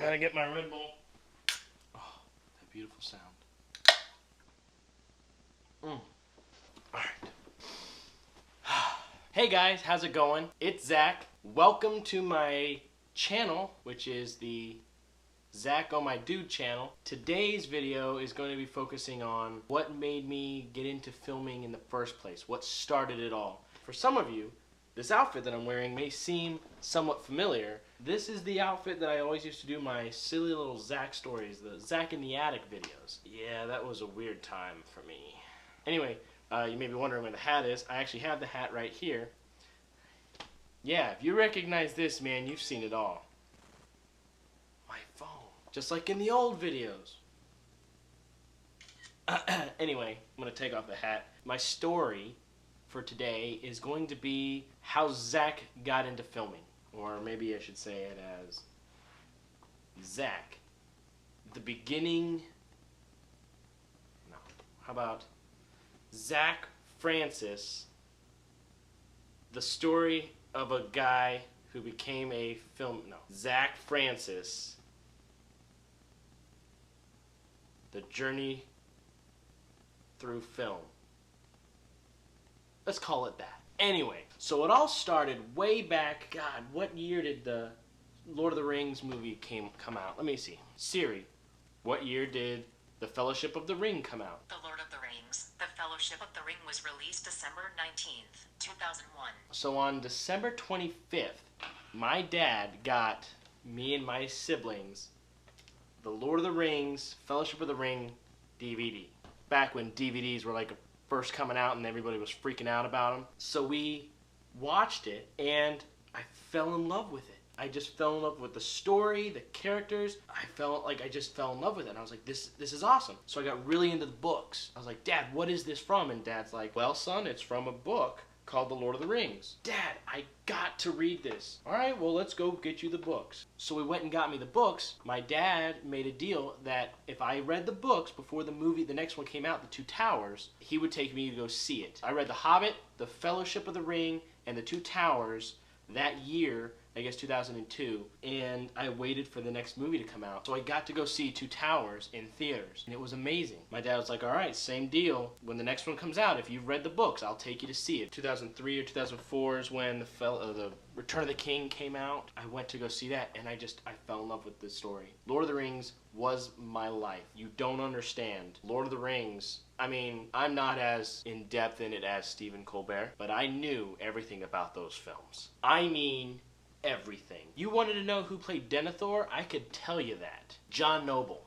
Gotta get my Red Bull. Oh, that beautiful sound. Alright. Hey guys, how's it going? It's Zach. Welcome to my channel, which is the Zach on My Dude channel. Today's video is going to be focusing on what made me get into filming in the first place, what started it all. For some of you, this outfit that I'm wearing may seem somewhat familiar. This is the outfit that I always used to do my silly little Zach stories, the Zach in the Attic videos. Yeah, that was a weird time for me. Anyway, you may be wondering where the hat is. I actually have the hat right here. Yeah, if you recognize this, man, you've seen it all. My phone. Just like in the old videos. Anyway, I'm going to take off the hat. My story for today is going to be how Zach got into filming. Or maybe I should say it as Zach. The beginning... No. How about Zach Francis, the story of a guy who became a film... No. Zach Francis, the journey through film. Let's call it that. Anyway, so it all started way back. God, what year did the Lord of the Rings movie come out? Let me see. Siri, what year did The Fellowship of the Ring come out? The Lord of the Rings, The Fellowship of the Ring was released December 19th, 2001. So on December 25th, my dad got me and my siblings The Lord of the Rings, Fellowship of the Ring DVD. Back when DVDs were like first coming out and everybody was freaking out about them. So we watched it and I fell in love with it. I just fell in love with the story, the characters. I just fell in love with it. And I was like, this is awesome. So I got really into the books. I was like, Dad, what is this from? And Dad's like, well, son, it's from a book called The Lord of the Rings. Dad, I got to read this. All right, well, let's go get you the books. So we went and got me the books. My dad made a deal that if I read the books before the movie, the next one came out, The Two Towers, he would take me to go see it. I read The Hobbit, The Fellowship of the Ring, and The Two Towers that year, I guess 2002, and I waited for the next movie to come out. So I got to go see Two Towers in theaters, and it was amazing. My dad was like, all right, same deal. When the next one comes out, if you've read the books, I'll take you to see it. 2003 or 2004 is when the Return of the King came out. I went to go see that, and I fell in love with this story. Lord of the Rings was my life. You don't understand. Lord of the Rings, I mean, I'm not as in-depth in it as Stephen Colbert, but I knew everything about those films. I mean, everything. You wanted to know who played Denethor? I could tell you that. John Noble.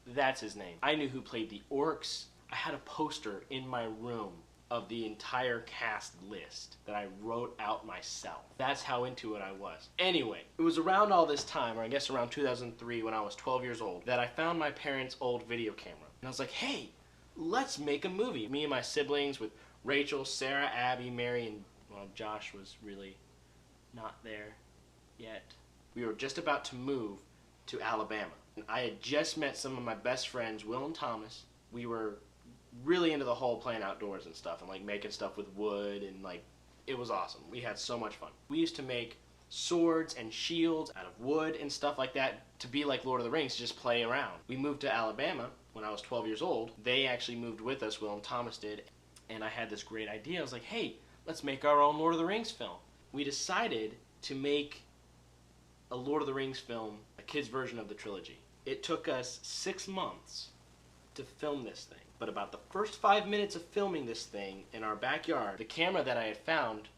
That's his name. I knew who played the orcs. I had a poster in my room of the entire cast list that I wrote out myself. That's how into it I was. Anyway, it was around all this time, or I guess around 2003 when I was 12 years old, that I found my parents' old video camera. And I was like, hey, let's make a movie. Me and my siblings with Rachel, Sarah, Abby, Mary, and well, Josh was really not there yet. We were just about to move to Alabama. And I had just met some of my best friends, Will and Thomas. We were really into the whole playing outdoors and stuff and like making stuff with wood and like it was awesome. We had so much fun. We used to make swords and shields out of wood and stuff like that to be like Lord of the Rings, to just play around. We moved to Alabama when I was 12 years old. They actually moved with us, Will and Thomas did, and I had this great idea. I was like, hey, let's make our own Lord of the Rings film. We decided to make a Lord of the Rings film, a kid's version of the trilogy. It took us 6 months to film this thing. But about the first 5 minutes of filming this thing in our backyard, the camera that I had found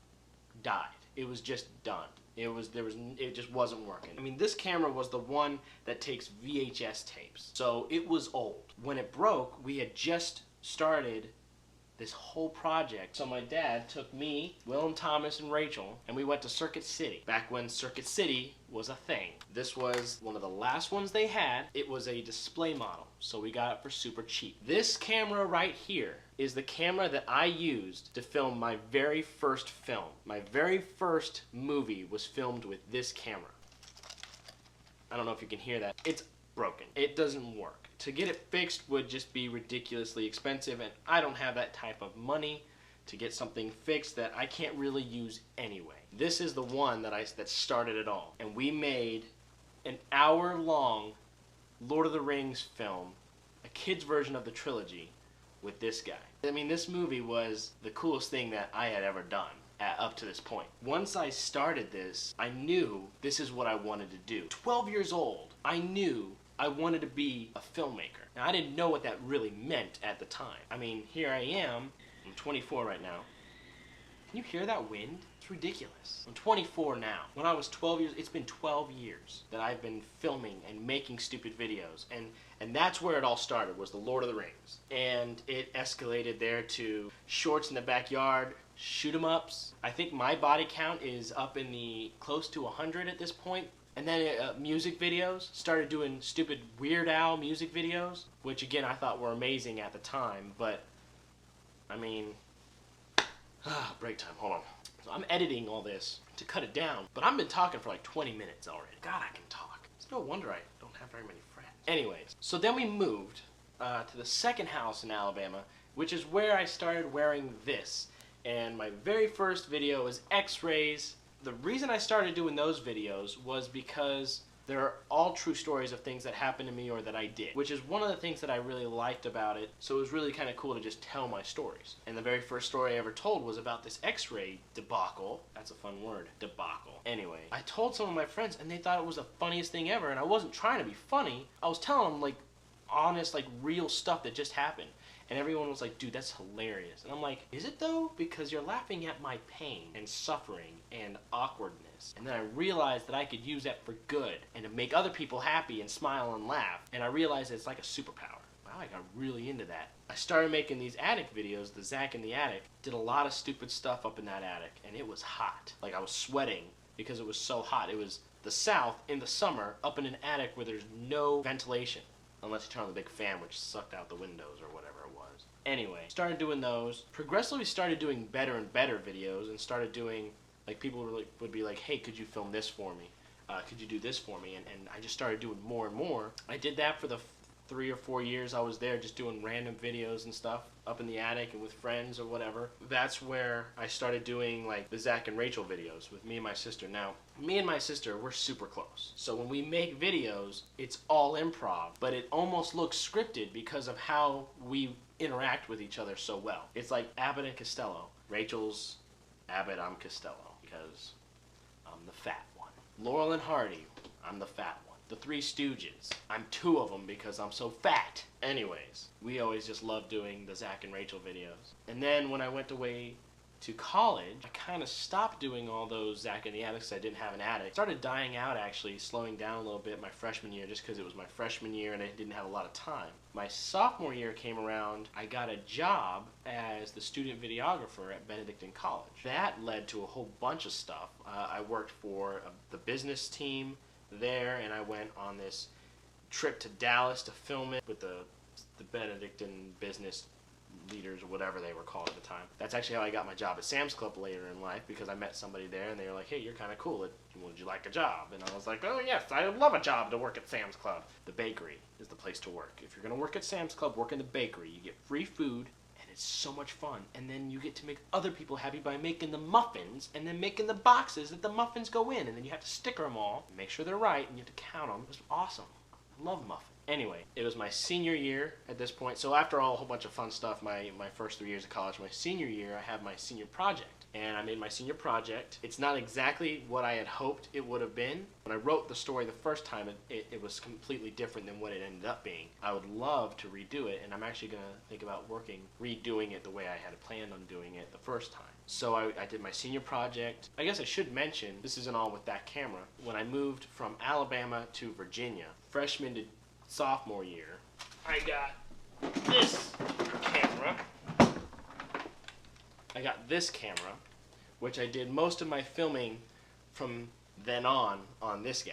died. It was just done. It just wasn't working. I mean, this camera was the one that takes VHS tapes. So it was old. When it broke, we had just started this whole project. So my dad took me, Will and Thomas and Rachel, and we went to Circuit City, back when Circuit City was a thing. This was one of the last ones they had. It was a display model, so we got it for super cheap. This camera right here is the camera that I used to film my very first film. My very first movie was filmed with this camera. I don't know if you can hear that. It's broken. It doesn't work. To get it fixed would just be ridiculously expensive, and I don't have that type of money to get something fixed that I can't really use anyway. This is the one that started it all. And we made an hour-long Lord of the Rings film, a kid's version of the trilogy, with this guy. I mean, this movie was the coolest thing that I had ever done up to this point. Once I started this, I knew this is what I wanted to do. 12 years old, I knew I wanted to be a filmmaker. Now, I didn't know what that really meant at the time. I mean, here I am. I'm 24 right now. Can you hear that wind? It's ridiculous. I'm 24 now. When I was 12 years, it's been 12 years that I've been filming and making stupid videos. And that's where it all started, was the Lord of the Rings. And it escalated there to shorts in the backyard, shoot 'em ups. I think my body count is up in the close to 100 at this point. And then music videos. Started doing stupid Weird Al music videos, which again I thought were amazing at the time. But, I mean, break time, hold on. So I'm editing all this to cut it down, but I've been talking for like 20 minutes already. God, I can talk. It's no wonder I don't have very many friends. Anyways, so then we moved to the second house in Alabama, which is where I started wearing this. And my very first video was X-rays. The reason I started doing those videos was because they're all true stories of things that happened to me or that I did, which is one of the things that I really liked about it. So it was really kind of cool to just tell my stories. And the very first story I ever told was about this X-ray debacle. That's a fun word, debacle. Anyway, I told some of my friends and they thought it was the funniest thing ever, and I wasn't trying to be funny. I was telling them like honest, like real stuff that just happened. And everyone was like, dude, that's hilarious. And I'm like, is it though? Because you're laughing at my pain and suffering and awkwardness. And then I realized that I could use that for good and to make other people happy and smile and laugh. And I realized it's like a superpower. Wow, I got really into that. I started making these attic videos, the Zach in the Attic. Did a lot of stupid stuff up in that attic. And it was hot. Like I was sweating because it was so hot. It was the South in the summer up in an attic where there's no ventilation. Unless you turn on the big fan, which sucked out the windows or whatever it was. Anyway, started doing those. Progressively started doing better and better videos and started doing, like people would be like, hey, could you film this for me? Could you do this for me? And I just started doing more and more. I did that for the 3 or 4 years I was there, just doing random videos and stuff up in the attic and with friends or whatever. That's where I started doing like the Zach and Rachel videos with me and my sister. Now, me and my sister, we're super close. So when we make videos, it's all improv, but it almost looks scripted because of how we interact with each other so well. It's like Abbott and Costello. Rachel's Abbott, I'm Costello because I'm the fat one. Laurel and Hardy, I'm the fat one. The Three Stooges, I'm 2 of them because I'm so fat. Anyways, we always just loved doing the Zach and Rachel videos. And then when I went away to college, I kind of stopped doing all those Zach in the Attic because I didn't have an attic. Started dying out, actually, slowing down a little bit my freshman year just because it was my freshman year and I didn't have a lot of time. My sophomore year came around, I got a job as the student videographer at Benedictine College. That led to a whole bunch of stuff. I worked for the business team there, and I went on this trip to Dallas to film it with the Benedictine business leaders or whatever they were called at the time. That's actually how I got my job at Sam's Club later in life, because I met somebody there and they were like, hey, you're kind of cool. Would you like a job? And I was like, oh yes, I would love a job to work at Sam's Club. The bakery is the place to work. If you're going to work at Sam's Club, work in the bakery. You get free food. It's so much fun, and then you get to make other people happy by making the muffins and then making the boxes that the muffins go in, and then you have to sticker them all, make sure they're right, and you have to count them. It was awesome. I love muffins. Anyway, it was my senior year at this point, so after all a whole bunch of fun stuff, my first 3 years of college, my senior year, I had my senior project. And I made my senior project. It's not exactly what I had hoped it would have been. When I wrote the story the first time, it was completely different than what it ended up being. I would love to redo it, and I'm actually going to think about redoing it the way I had planned on doing it the first time. So I did my senior project. I guess I should mention, this isn't all with that camera, when I moved from Alabama to Virginia, freshman to sophomore year, I got this camera. Which I did most of my filming from then on this guy.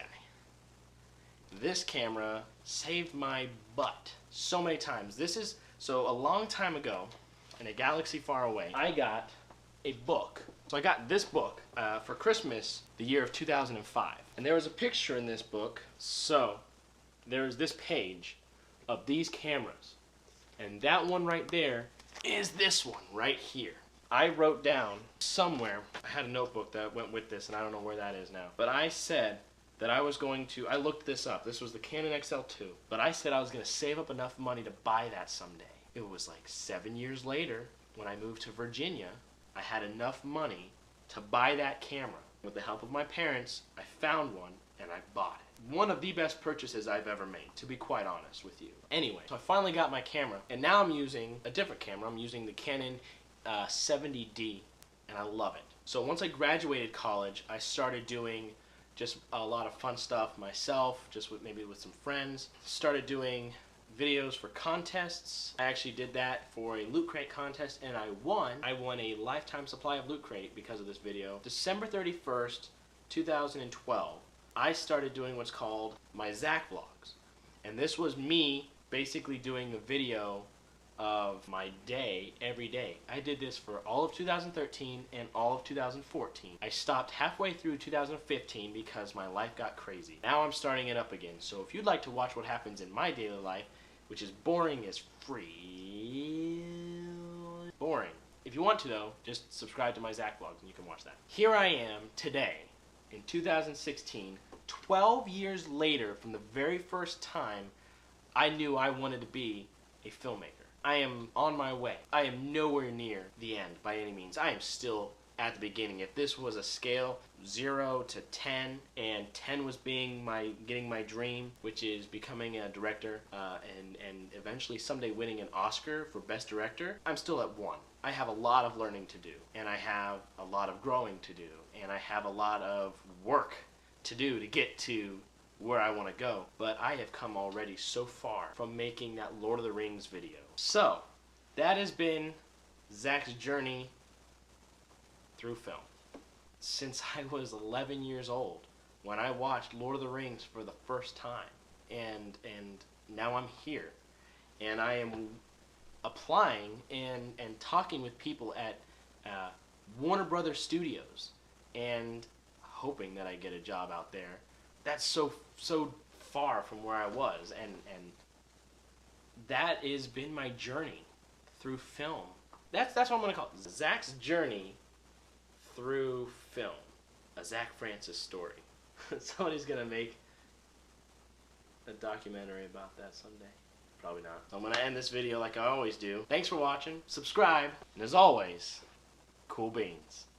This camera saved my butt so many times. So a long time ago, in a galaxy far away, I got a book. So I got this book for Christmas, the year of 2005. And there was a picture in this book. So there's this page of these cameras. And that one right there is this one right here. I wrote down somewhere, I had a notebook that went with this, and I don't know where that is now, but I said, that I was going to, I looked this up. This was the Canon XL2. But I said I was going to save up enough money to buy that someday. It was like 7 years later, when I moved to Virginia, I had enough money to buy that camera. With the help of my parents, I found one and I bought it. One of the best purchases I've ever made, to be quite honest with you. Anyway, so I finally got my camera, and now I'm using a different camera. I'm using the Canon 70D, and I love it. So once I graduated college, I started doing just a lot of fun stuff myself, just maybe with some friends. Started doing videos for contests. I actually did that for a Loot Crate contest, and I won. I won a lifetime supply of Loot Crate because of this video. December 31st, 2012, I started doing what's called my Zach Vlogs. And this was me basically doing a video of my day every day. I did this for all of 2013 and all of 2014. I stopped halfway through 2015 because my life got crazy. Now I'm starting it up again. So if you'd like to watch what happens in my daily life, which is boring as free boring. If you want to though, just subscribe to my Zach Vlogs and you can watch that. Here I am today in 2016, 12 years later from the very first time I knew I wanted to be a filmmaker. I am on my way. I am nowhere near the end by any means. I am still at the beginning. If this was a scale 0 to 10, and 10 was getting my dream, which is becoming a director and eventually someday winning an Oscar for Best Director, I'm still at 1. I have a lot of learning to do, and I have a lot of growing to do, and I have a lot of work to do to get to where I want to go. But I have come already so far from making that Lord of the Rings video. So, that has been Zach's journey through film. Since I was 11 years old, when I watched Lord of the Rings for the first time. And now I'm here. And I am applying and talking with people at Warner Brothers Studios and hoping that I get a job out there. That's so far from where I was, and that has been my journey through film. That's what I'm gonna call it. Zach's journey through film. A Zach Francis story. Somebody's gonna make a documentary about that someday. Probably not. I'm gonna end this video like I always do. Thanks for watching. Subscribe, and as always, cool beans.